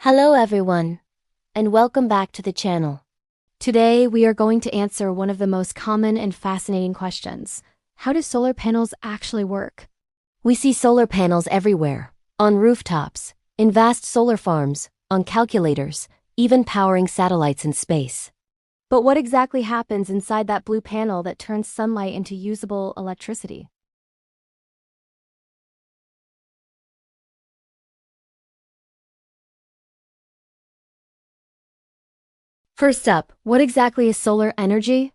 Hello everyone, and welcome back to the channel. Today we are going to answer one of the most common and fascinating questions. How do solar panels actually work? We see solar panels everywhere, on rooftops, in vast solar farms, on calculators, even powering satellites in space. But what exactly happens inside that blue panel that turns sunlight into usable electricity? First up, what exactly is solar energy?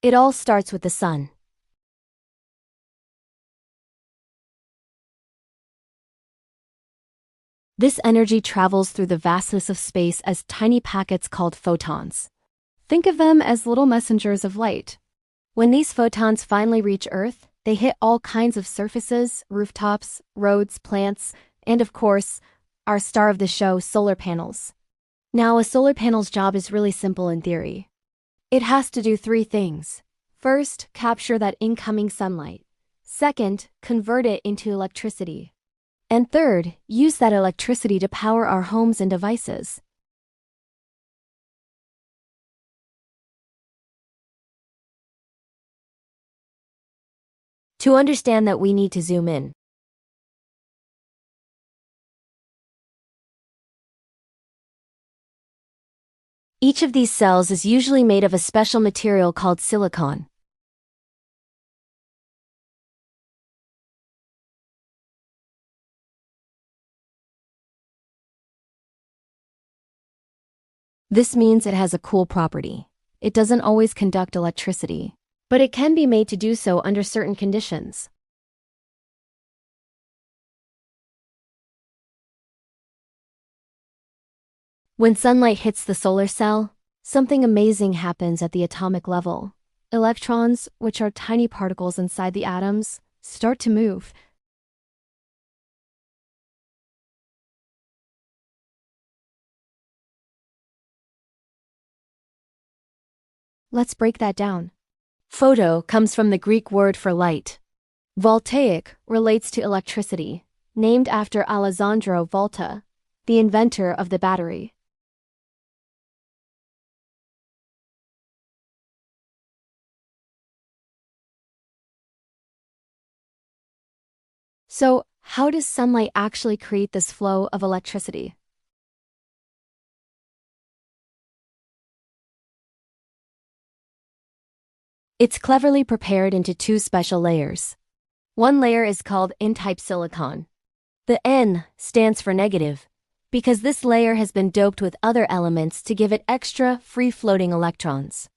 It all starts with the sun. This energy travels through the vastness of space as tiny packets called photons. Think of them as little messengers of light. When these photons finally reach Earth, they hit all kinds of surfaces, rooftops, roads, plants, and of course, our star of the show, solar panels. Now, a solar panel's job is really simple in theory. It has to do three things. First, capture that incoming sunlight. Second, convert it into electricity. And third, use that electricity to power our homes and devices. To understand that, we need to zoom in. Each of these cells is usually made of a special material called silicon. This means it has a cool property. It doesn't always conduct electricity, but it can be made to do so under certain conditions. When sunlight hits the solar cell, something amazing happens at the atomic level. Electrons, which are tiny particles inside the atoms, start to move. Let's break that down. Photo comes from the Greek word for light. Voltaic relates to electricity, named after Alessandro Volta, the inventor of the battery. So, how does sunlight actually create this flow of electricity? It's cleverly prepared into two special layers. One layer is called N-type silicon. The N stands for negative, because this layer has been doped with other elements to give it extra free-floating electrons.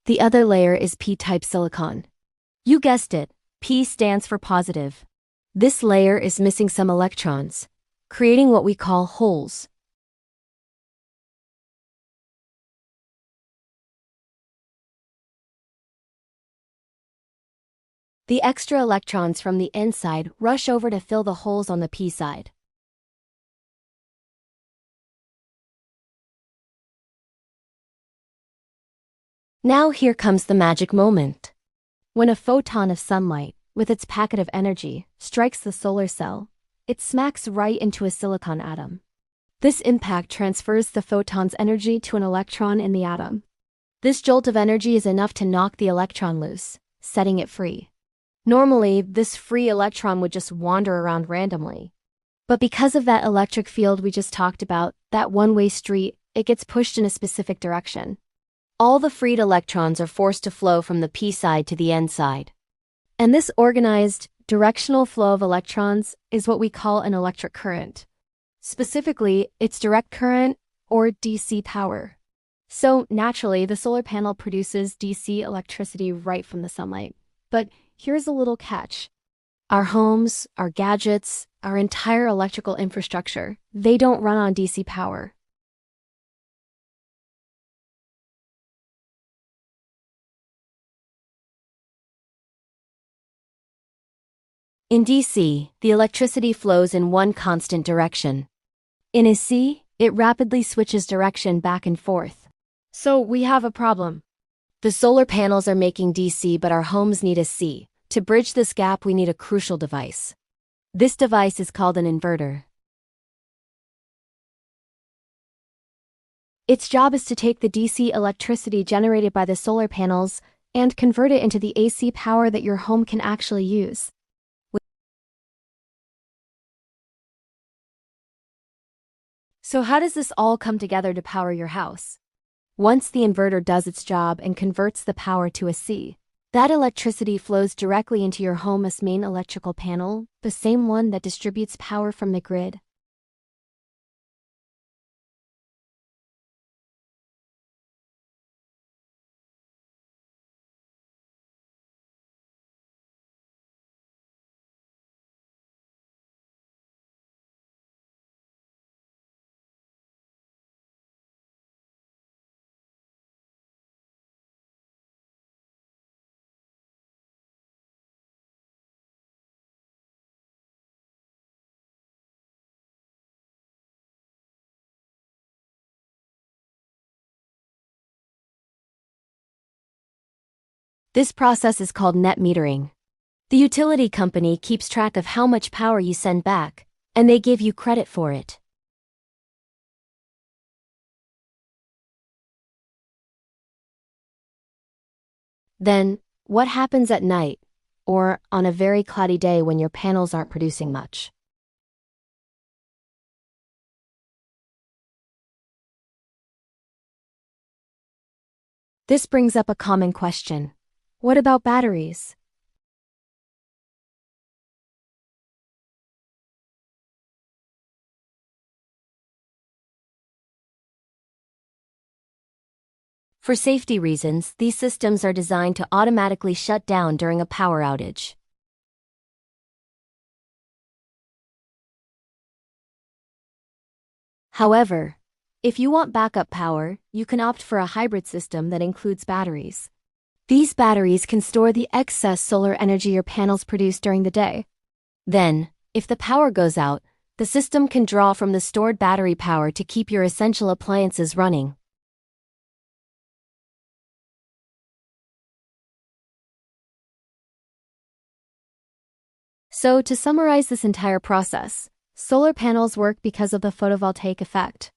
The other layer is P-type silicon. You guessed it, P stands for positive. This layer is missing some electrons, creating what we call holes. The extra electrons from the N side rush over to fill the holes on the P side. Now here comes the magic moment. When a photon of sunlight, with its packet of energy, strikes the solar cell, it smacks right into a silicon atom. This impact transfers the photon's energy to an electron in the atom. This jolt of energy is enough to knock the electron loose, setting it free. Normally, this free electron would just wander around randomly. But because of that electric field we just talked about, that one-way street, it gets pushed in a specific direction. All the freed electrons are forced to flow from the P side to the N side. And this organized, directional flow of electrons is what we call an electric current. Specifically, it's direct current or DC power. So naturally, the solar panel produces DC electricity right from the sunlight. But here's a little catch. Our homes, our gadgets, our entire electrical infrastructure, they don't run on DC power. In DC, the electricity flows in one constant direction. In AC, it rapidly switches direction back and forth. So we have a problem. The solar panels are making DC, but our homes need a C. To bridge this gap, we need a crucial device. This device is called an inverter. Its job is to take the DC electricity generated by the solar panels and convert it into the AC power that your home can actually use. So how does this all come together to power your house? Once the inverter does its job and converts the power to AC, that electricity flows directly into your home's main electrical panel, the same one that distributes power from the grid. This process is called net metering. The utility company keeps track of how much power you send back, and they give you credit for it. Then, what happens at night, or on a very cloudy day when your panels aren't producing much? This brings up a common question. What about batteries? For safety reasons, these systems are designed to automatically shut down during a power outage. However, if you want backup power, you can opt for a hybrid system that includes batteries. These batteries can store the excess solar energy your panels produce during the day. Then, if the power goes out, the system can draw from the stored battery power to keep your essential appliances running. So, to summarize this entire process, solar panels work because of the photovoltaic effect.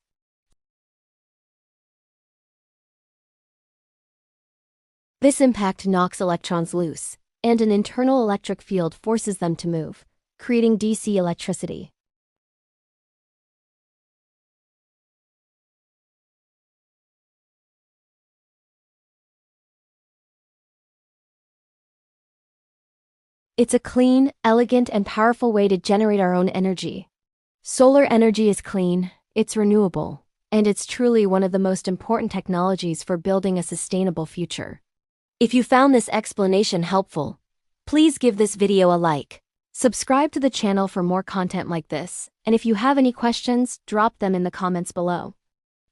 This impact knocks electrons loose, and an internal electric field forces them to move, creating DC electricity. It's a clean, elegant, and powerful way to generate our own energy. Solar energy is clean, it's renewable, and it's truly one of the most important technologies for building a sustainable future. If you found this explanation helpful, please give this video a like. Subscribe to the channel for more content like this, and if you have any questions, drop them in the comments below.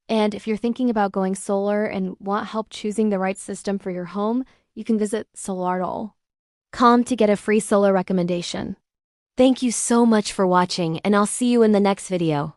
And if you're thinking about going solar and want help choosing the right system for your home, you can visit Solartoall.com to get a free solar recommendation. Thank you so much for watching, and I'll see you in the next video.